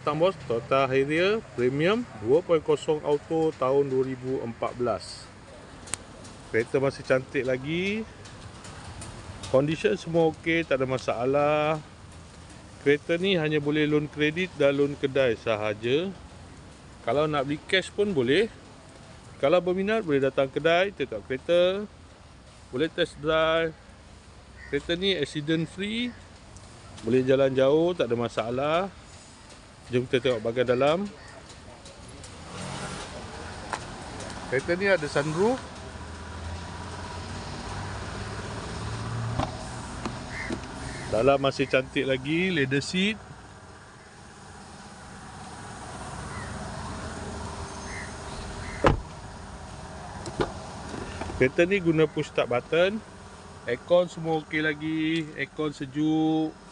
datang bos, Toyota Harrier Premium 2.0 auto tahun 2014. Kereta masih cantik lagi. Condition semua okey, tak ada masalah. Kereta ni hanya boleh loan kredit dan loan kedai sahaja. Kalau nak beli cash pun boleh. Kalau berminat boleh datang kedai, tengok kereta, boleh test drive. Kereta ni accident free, boleh jalan jauh, tak ada masalah. Jom kita tengok bahagian dalam. Kereta ni ada sunroof. Dalam masih cantik lagi, leather seat. Kereta ni guna push start button. Aircon semua okey lagi, aircon sejuk.